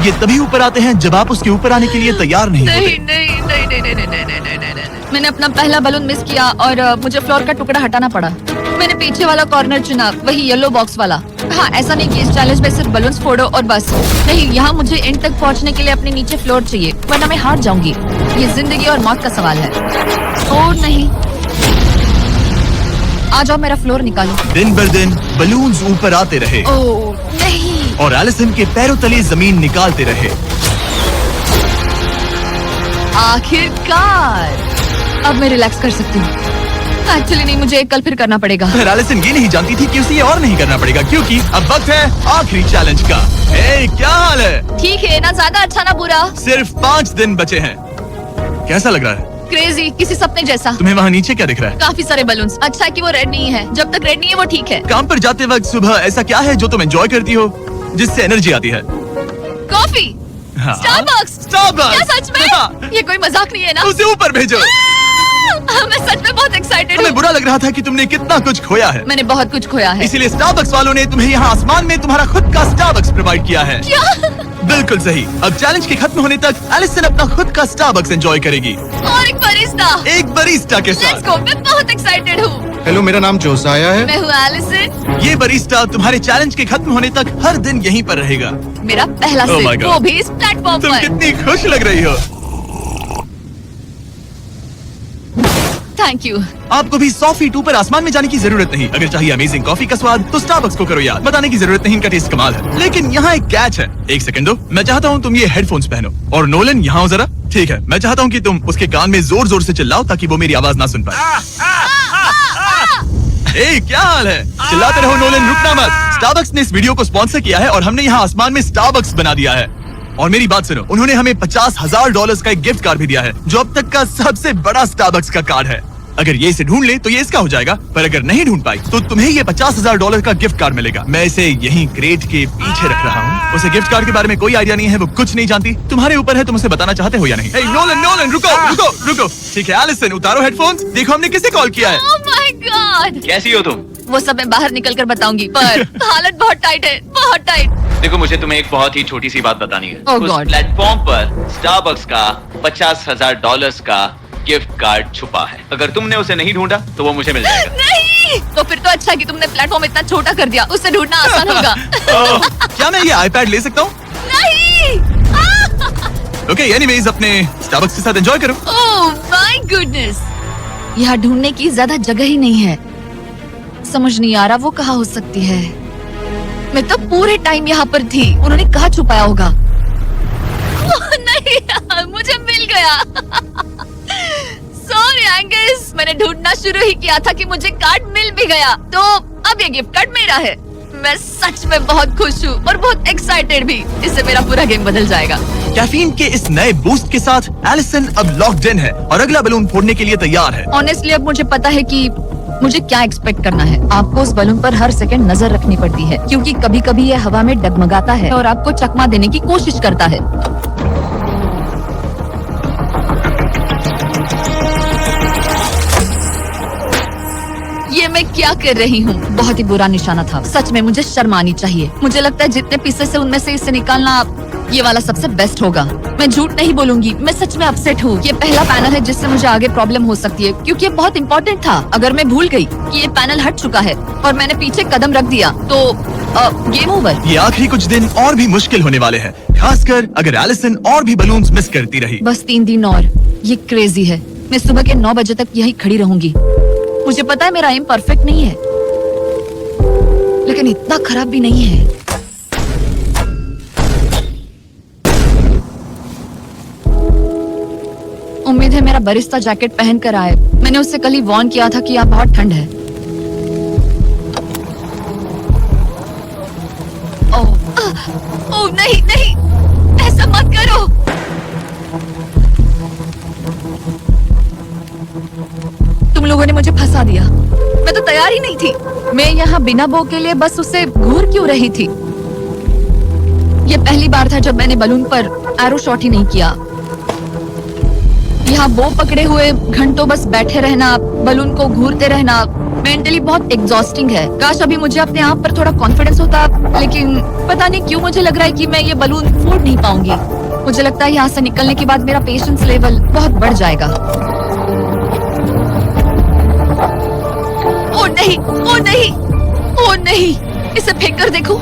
ये तभी ऊपर आते हैं जब आप उसके ऊपर आने के लिए तैयार नहीं नहीं, होते। नहीं, नहीं, नहीं, नहीं, नहीं, नहीं, नहीं, नहीं, नहीं, नहीं। मैंने अपना पहला बलून मिस किया और मुझे फ्लोर का टुकड़ा हटाना पड़ा। मैंने पीछे वाला कॉर्नर चुना, वही येलो बॉक्स वाला। हाँ, ऐसा नहीं कि इस चैलेंज में सिर्फ बलून्स फोड़ो और बस। नहीं, यहाँ मुझे एंड तक पहुँचने के लिए अपने नीचे फ्लोर चाहिए, वरना मैं हार जाऊंगी। ये जिंदगी और मौत का सवाल है। और नहीं, आ जाओ, मेरा फ्लोर निकालो। दिन बर दिन बलून्स ऊपर आते रहे ओह नहीं, और एलिसन के पैरों तले जमीन निकालते रहे। आखिरकार अब मैं रिलैक्स कर सकती हूँ। एक्चुअली नहीं, मुझे कल फिर करना पड़ेगा। पर एलिसन ये नहीं जानती थी कि उसे ये और नहीं करना पड़ेगा क्योंकि अब वक्त है आखिरी चैलेंज का। ए, क्या हाल है? ठीक है ना, ज्यादा अच्छा ना बुरा। सिर्फ 5 दिन बचे हैं। कैसा लग रहा है? क्रेजी, किसी सपने जैसा। तुम्हें वहाँ नीचे क्या दिख रहा है? काफी सारे बलून्स। अच्छा है कि वो रेड नहीं है। जब तक रेड नहीं है वो ठीक है। काम पर जाते वक्त सुबह ऐसा क्या है जो तुम एंजॉय करती हो, जिससे एनर्जी आती है? कॉफी। हाँ। स्टारबक्स। स्टारबक्स। क्या सच में? हाँ। ये कोई मजाक नहीं है ना? उसे ऊपर भेजो। मैं सच में बहुत एक्साइटेड हमें हूँ। बुरा लग रहा था कि तुमने कितना कुछ खोया है। मैंने बहुत कुछ खोया है। इसीलिए स्टारबक्स वालों ने तुम्हें यहाँ आसमान में तुम्हारा खुद का स्टारबक्स प्रोवाइड किया है। क्या? बिल्कुल सही। अब चैलेंज के खत्म होने तक एलिसन अपना खुद का स्टारबक्स एंजॉय करेगी, और एक बरिस्ता। एक बरिस्टा के लेट्स साथ। गो, मैं बहुत एक्साइटेड हूँ। हेलो, मेरा नाम जोसाया है। मैं हूँ एलिसन। ये बरिस्टा तुम्हारे चैलेंज के खत्म होने तक हर दिन यहीं पर रहेगा। मेरा पहला Oh my सिप, God. वो भी इस प्लेटफॉर्म तुम पर। कितनी खुश लग रही हो। Thank you. आपको भी 100 फीट ऊपर आसमान में जाने की जरूरत नहीं। अगर चाहिए अमेजिंग कॉफी का स्वाद तो स्टारबक्स को करो याद। बताने की जरूरत नहीं, इनका टेस्ट कमाल है। लेकिन यहाँ एक कैच है। एक सेकंड दो, मैं चाहता हूँ तुम ये हेडफोन्स पहनो। और नोलन यहाँ आओ जरा। ठीक है, मैं चाहता हूँ कि तुम उसके कान में जोर जोर से चिल्लाओ ताकि वो मेरी आवाज ना सुन पाए। ए, क्या हाल है? चिल्लाते रहो नोलन, रुकना मत। स्टारबक्स ने इस वीडियो को स्पॉन्सर किया है और हमने यहाँ आसमान में स्टारबक्स बना दिया है। और मेरी बात सुनो, उन्होंने हमें $50,000 का एक गिफ्ट कार्ड भी दिया है, जो अब तक का सबसे बड़ा स्टारबक्स का कार्ड है। अगर ये इसे ढूंढ ले तो ये इसका हो जाएगा, पर अगर नहीं ढूंढ पाई तो तुम्हें ये $50,000 का गिफ्ट कार्ड मिलेगा। मैं इसे यहीं क्रेट के पीछे रख रहा हूँ। उसे गिफ्ट कार्ड के बारे में कोई आइडिया नहीं है, वो कुछ नहीं जानती। तुम्हारे ऊपर है, तुम उसे बताना चाहते हो या नहीं। नोलन रुको। ठीक है एलिसन, उतारो हेडफोन्स। देखो हमने किसे कॉल किया है। Oh my God! कैसी हो तुम? वो सब मैं बाहर निकल कर बताऊंगी, पर हालत बहुत टाइट है, बहुत टाइट। देखो मुझे तुम्हें एक बहुत ही छोटी सी बात बतानी है। Oh उस God. प्लेटफॉर्म पर स्टारबक्स का $50,000 का गिफ्ट कार्ड छुपा है। अगर तुमने उसे नहीं ढूंढा तो वो मुझे मिल जाएगा। नहीं, तो फिर तो अच्छा कि तुमने प्लेटफॉर्म इतना छोटा कर दिया, उससे ढूंढना आसान होगा। क्या मैं ये आईपैड ले सकता हूँ? नहीं। ओके, एनीवेज अपने स्टारबक्स के साथ एंजॉय करो। ओह माय गुडनेस, यहाँ ढूंढने की ज्यादा जगह ही नहीं है। समझ नहीं आ रहा वो कहाँ हो सकती है। मैं तो पूरे टाइम यहाँ पर थी, उन्होंने कहाँ छुपाया होगा। नहीं यार, मुझे मिल गया। सॉरी एंगस, मैंने ढूंढना शुरू ही किया था कि मुझे कार्ड मिल भी गया, तो अब ये गिफ्ट कार्ड मेरा है। मैं सच में बहुत खुश हूँ और बहुत एक्साइटेड भी। इससे मेरा पूरा गेम बदल जाएगा। कैफीन के इस नए बूस्ट के साथ एलिसन अब लॉक्ड इन है और अगला बलून फोड़ने के लिए तैयार है। ऑनेस्टली अब मुझे पता है कि मुझे क्या एक्सपेक्ट करना है। आपको उस बलून पर हर सेकंड नजर रखनी पड़ती है, क्योंकि कभी कभी ये हवा में डगमगाता है और आपको चकमा देने की कोशिश करता है। ये मैं क्या कर रही हूँ? बहुत ही बुरा निशाना था। सच में मुझे शर्म आनी चाहिए। मुझे लगता है जितने पीसेस है उनमें से इसे निकालना ये वाला सबसे बेस्ट होगा। मैं झूठ नहीं बोलूंगी, मैं सच में अपसेट हूँ। ये पहला पैनल है जिससे मुझे आगे प्रॉब्लम हो सकती है, क्योंकि ये बहुत इंपॉर्टेंट था। अगर मैं भूल गई कि ये पैनल हट चुका है और मैंने पीछे कदम रख दिया तो गेम ओवर। ये आखिरी कुछ दिन और भी मुश्किल होने वाले हैं, खासकर अगर एलिसन और भी बलून्स मिस करती रही। बस 3 दिन और। ये क्रेजी है। मैं सुबह के 9 बजे तक यही खड़ी रहूंगी। मुझे पता है मेरा एम परफेक्ट नहीं है, लेकिन इतना खराब भी नहीं है। उम्मीद है मेरा बरिस्ता जैकेट पहन कर आए। मैंने उससे कल ही वार्न किया था कि यहाँ बहुत ठंड है। ओह नहीं नहीं, ऐसा मत करो। तुम लोगों ने मुझे फंसा दिया। मैं तो तैयार ही नहीं थी। मैं यहाँ बिना बो के लिए बस उसे घूर क्यों रही थी? ये पहली बार था जब मैंने बलून पर एरो शॉट ही नहीं किया। यहाँ बो पकड़े हुए घंटों बस बैठे रहना, बलून को घूरते रहना मेंटली बहुत एग्जॉस्टिंग है। काश अभी मुझे अपने आप पर थोड़ा कॉन्फिडेंस होता, लेकिन पता नहीं क्यों मुझे लग रहा है कि मैं ये बलून फोड़ नहीं पाऊंगी। मुझे लगता है यहाँ से निकलने के बाद मेरा पेशेंस लेवल बहुत बढ़ जाएगा। ओ नहीं, ओ नहीं, ओ नहीं, इसे फेंक कर देखो।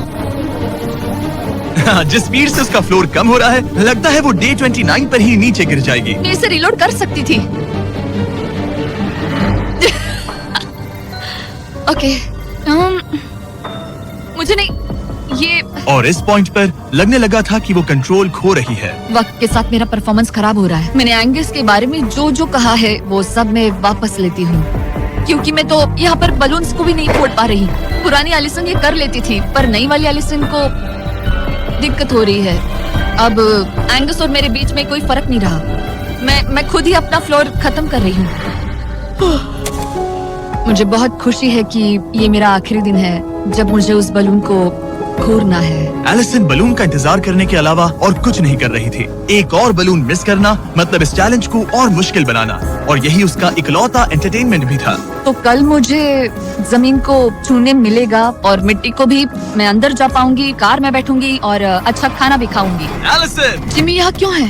जिस स्पीड से उसका फ्लोर कम हो रहा है, लगता है वो डे 29 पर ही नीचे गिर जाएगी। मैं इसे रिलोड कर सकती थी। ओके, मुझे नहीं ये। और इस पॉइंट पर लगने लगा था कि वो कंट्रोल खो रही है। वक्त के साथ मेरा परफॉर्मेंस खराब हो रहा है। मैंने एंगस के बारे में जो जो कहा है वो सब मैं वापस लेती हूँ, क्योंकि मैं तो यहाँ पर बलून्स को भी नहीं फोड़ पा रही। पुरानी एलिसन ये कर लेती थी, पर नई वाली एलिसन को दिक्कत हो रही है। अब एंगस और मेरे बीच में कोई फर्क नहीं रहा। मैं खुद ही अपना फ्लोर खत्म कर रही हूँ। मुझे बहुत खुशी है कि ये मेरा आखिरी दिन है जब मुझे उस बलून को घूरना है। एलिसन बलून का इंतजार करने के अलावा और कुछ नहीं कर रही थी। एक और बलून मिस करना मतलब इस चैलेंज को और मुश्किल बनाना, और यही उसका इकलौता एंटरटेनमेंट भी था। तो कल मुझे जमीन को छूने मिलेगा और मिट्टी को भी। मैं अंदर जा पाऊंगी, कार में बैठूंगी और अच्छा खाना भी खाऊंगी। एलिसन, जिमी यहाँ क्यों है?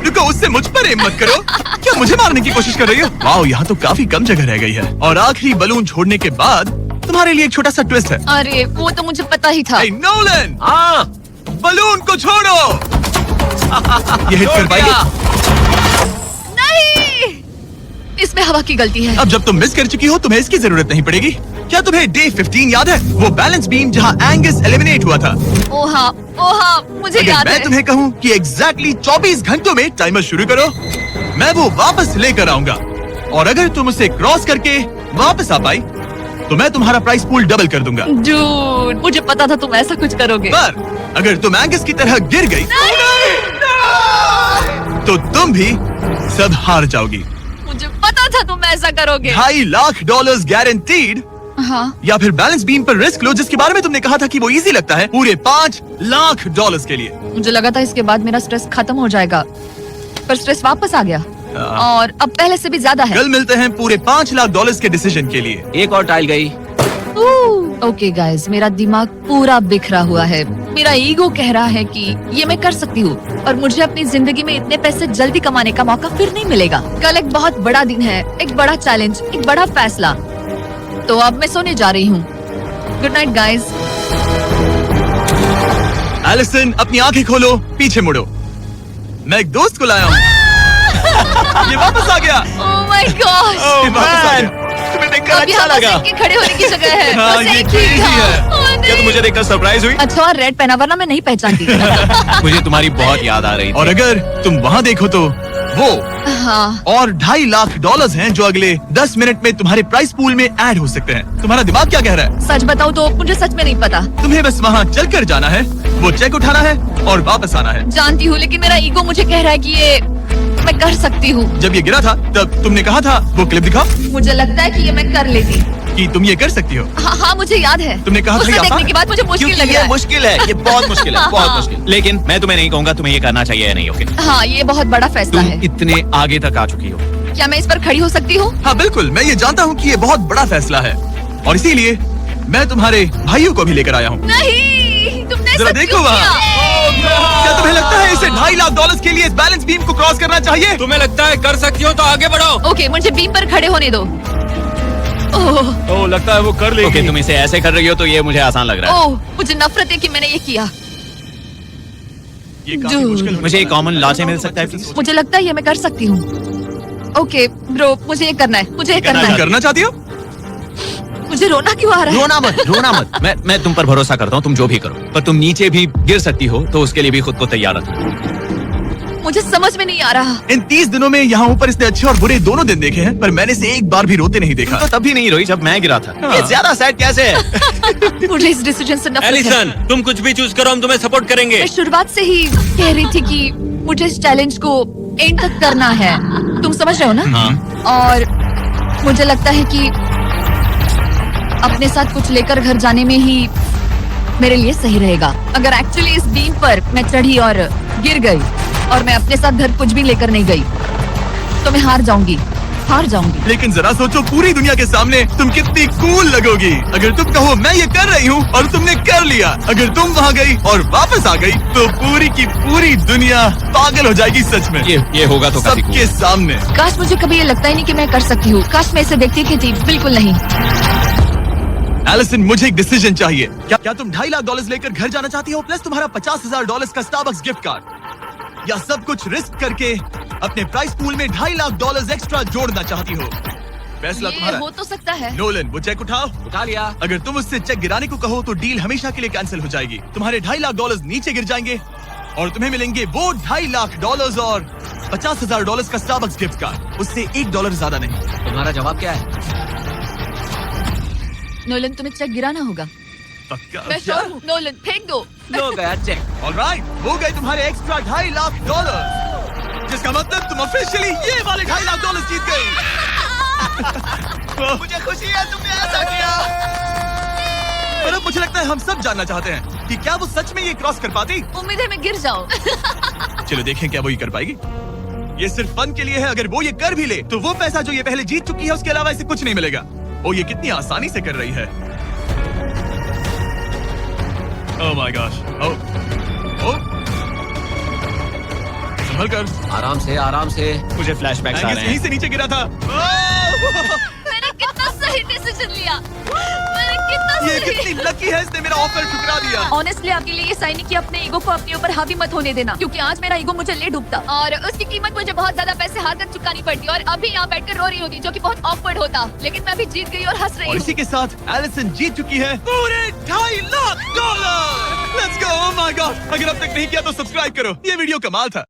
रुको, उससे मुझ पर एम मत करो। क्या मुझे मारने की कोशिश कर रही हो? वाओ, यहाँ तो काफी कम जगह रह गई है। और आखिरी बलून छोड़ने के बाद तुम्हारे लिए एक छोटा सा ट्विस्ट है। अरे वो तो मुझे पता ही था। हे नोलन, हाँ, बलून को छोड़ो। ये हिट कर पाएगी? नहीं, इसमें हवा की गलती है। अब जब तुम मिस कर चुकी हो तुम्हें इसकी जरूरत नहीं पड़ेगी। क्या तुम्हें डे 15 याद है? वो बैलेंस बीम जहाँ एंगस एलिमिनेट हुआ था। ओहा, मुझे अगर याद मैं है। तुम्हें कहूँ कि एग्जैक्टली 24 घंटों में टाइमर शुरू करो, मैं वो वापस लेकर आऊंगा। और अगर तुम उसे क्रॉस करके वापस आ पाई तो मैं तुम्हारा प्राइस पूल डबल कर दूंगा। डूड, मुझे पता था तुम ऐसा कुछ करोगे। पर अगर तुम एंगस की तरह गिर गई तो तुम भी सब हार जाओगी। मुझे पता था तुम ऐसा करोगे। $2.5 लाख गारंटीड, हाँ, या फिर बैलेंस बीम पर रिस्क लो जिसके बारे में तुमने कहा था कि वो इजी लगता है, पूरे $5 लाख के लिए। मुझे लगा था इसके बाद मेरा स्ट्रेस खत्म हो जाएगा, पर स्ट्रेस वापस आ गया और अब पहले से भी ज्यादा है। कल मिलते हैं पूरे $5 लाख के डिसीजन के लिए। एक और टाइल गई। ओके गाइस, मेरा दिमाग पूरा बिखरा हुआ है। मेरा ईगो कह रहा है कि ये मैं कर सकती हूँ और मुझे अपनी जिंदगी में इतने पैसे जल्दी कमाने का मौका फिर नहीं मिलेगा। कल एक बहुत बड़ा दिन है, एक बड़ा चैलेंज, एक बड़ा फैसला। तो अब मैं सोने जा रही हूँ। Good night guys. एलिसन, अपनी आंखें खोलो, पीछे मुड़ो। मैं एक दोस्त को लाया हूँ। ये वापस आ गया। ओह माय गॉड, ये वापस आ गया। तुम्हें देखकर अब अच्छा यहाँ बस लगा। इनके खड़े होने की जगह है। हाँ, बस ये एक ही crazy था। है। ओह, क्या नहीं। तुम मुझे देखकर सरप्राइज हुई? अच्छा और रेड पहना, वरना मैं नहीं पहचानती। मुझे तुम्हारी बहुत याद आ रही थी। और अगर तुम वहाँ देखो तो वो हाँ, और $2.5 लाख हैं जो अगले 10 मिनट में तुम्हारे प्राइस पूल में ऐड हो सकते हैं। तुम्हारा दिमाग क्या कह रहा है? सच बताऊँ तो मुझे सच में नहीं पता। तुम्हें बस वहाँ चलकर जाना है, वो चेक उठाना है और वापस आना है। जानती हूँ, लेकिन मेरा ईगो मुझे कह रहा है कि ये मैं कर सकती हूँ। जब ये गिरा था तब तुमने कहा था, वो क्लिप दिखाओ, मुझे लगता है कि ये मैं कर लेती। कि तुम ये कर सकती हो। हाँ हाँ, मुझे याद है। तुमने कहा था उसे ये देखने आसान के बाद मुझे मुश्किल क्योंकि लग ये रहा है। मुश्किल है, ये बहुत मुश्किल है, बहुत हाँ। मुश्किल। लेकिन मैं तुम्हें नहीं कहूंगा तुम्हें ये करना चाहिए या नहीं। ओके, हाँ, ये बहुत बड़ा फैसला तुम है। इतने आगे तक आ चुकी हो। क्या मैं इस पर खड़ी हो सकती हूँ? हाँ बिल्कुल, मैं ये जानता हूँ कि ये बहुत बड़ा फैसला है और इसीलिए मैं तुम्हारे भाइयों को भी लेकर आया हूँ। नहीं, तुमने जरा ऐसा देखो क्यों वहाँ। किया? क्या तुम्हें लगता है इसे $2.5 लाख के लिए इस बैलेंस बीम को क्रॉस करना चाहिए? तुम्हें लगता है कर सकती हो तो आगे बढ़ो। ओके, मुझे बीम पर खड़े होने दो। ओह ओ लगता है वो कर लेगी। ओके, तुम इसे ऐसे कर रही हो तो ये मुझे आसान लग रहा है। ओह, मुझे नफरत है कि मैंने ये किया। ये काफी Dude. मुश्किल हो मुझे एक रहा है। कॉमन लॉ से मिल सकता है प्लीज? मुझे लगता है ये मैं कर सकती हूँ। ओके ब्रो, मुझे ये करना है, मुझे ये करना तुम है। करना चाहती हो? मुझे रोना क्यों आ रहा है? रोना मत, रोना मत। मैं तुम पर भरोसा करता हूँ, तुम जो भी करो, पर तुम नीचे भी गिर सकती हो तो उसके लिए भी खुद को तैयार रखो। मुझे समझ में नहीं आ रहा। इन 30 दिनों में यहाँ ऊपर इसने अच्छे और बुरे दोनों दिन देखे हैं, पर मैंने इसे एक बार भी रोते नहीं देखा। तो तब भी नहीं रोई जब मैं गिरा था। हाँ। ये ज्यादा सैड कैसे है? मुझे इस डिसीजन से नफरत है। एलिसन, तुम कुछ भी चूज करो, हम तुम्हें सपोर्ट करेंगे। मैं शुरुआत से ही कह रही थी कि मुझे इस चैलेंज को एंड तक करना है। तुम समझ रहे हो ना? हाँ। और मुझे लगता है कि अपने साथ कुछ लेकर घर जाने में ही मेरे लिए सही रहेगा। अगर एक्चुअली इस बीम पर मैं चढ़ी और गिर गई और मैं अपने साथ घर कुछ भी लेकर नहीं गई तो मैं हार जाऊंगी। लेकिन जरा सोचो, पूरी दुनिया के सामने तुम कितनी कूल लगोगी अगर तुम कहो मैं ये कर रही हूँ और तुमने कर लिया। अगर तुम वहाँ गई और वापस आ गई तो पूरी की पूरी दुनिया पागल हो जाएगी। सच में ये होगा तो काफी सबके सामने। काश मुझे कभी ये लगता ही नहीं कि मैं कर सकती हूँ। काश मैं इसे देखती कि थी, बिल्कुल नहीं। एलिसन, मुझे एक डिसीजन चाहिए। क्या तुम $2.5 लाख लेकर घर जाना चाहती हो प्लस तुम्हारा $50,000 का स्टारबक्स गिफ्ट कार्ड, या सब कुछ रिस्क करके अपने प्राइस पूल में $2.5 लाख एक्स्ट्रा जोड़ना चाहती हो? फैसला ये तुम्हारा। हो तो सकता है। नोलन, वो चेक उठाओ। उठा लिया। अगर तुम उससे चेक गिराने को कहो तो डील हमेशा के लिए कैंसिल हो जाएगी। तुम्हारे $2.5 लाख नीचे गिर जाएंगे और तुम्हें मिलेंगे वो $2.5 लाख और $50,000 का स्टारबक्स गिफ्ट कार्ड। उससे $1 ज्यादा नहीं। तुम्हारा जवाब क्या है? नोलन, तुम्हें चेक गिराना होगा। पक्का? मैं श्योर हूँ। नोलन, फेंक दो। लो गया चेक। ऑलराइट, वो गए तुम्हारे एक्स्ट्रा $2.5 लाख, जिसका मतलब तुम ऑफिशियली ये वाले $2.5 लाख जीत गई। मुझे खुशी है तुमने ऐसा किया। पर अब मुझे लगता है हम सब जानना चाहते हैं कि क्या वो सच में ये क्रॉस कर पाती। उम्मीद है मैं गिर जाऊं। चलो देखें क्या वो ये कर पाएगी। ये सिर्फ फन के लिए है। अगर वो ये कर भी ले तो वो पैसा जो ये पहले जीत चुकी है उसके अलावा इसे कुछ नहीं मिलेगा। वो ये कितनी आसानी से कर रही है। Oh my gosh. ओह, संभल कर। आराम से। मुझे फ्लैशबैक्स आ एंगस रहे यहीं हैं। से नीचे गिरा था। मैंने कितना सही डिसीजन लिया। मैंने कितना ये सही। कितनी लकी है, इसने मेरा ऑफर ठुकरा दिया। ऑनेस्टली आपके लिए ये साइन नहीं कि अपने ईगो को अपने ऊपर हावी मत होने देना, क्योंकि आज मेरा ईगो मुझे ले डूबता और उसकी कीमत मुझे बहुत ज्यादा पैसे हाथ तक चुकानी पड़ती और अभी यहाँ बैठकर रो रही होती, जो कि बहुत ऑकवर्ड होता। लेकिन मैं अभी जीत गई और हंस रही और हूँ। इसी के साथ एलिसन जीत चुकी है पूरे $2.5 lakh. Let's go. Oh my God, अगर अब तक नहीं किया तो सब्सक्राइब करो। ये वीडियो कमाल था।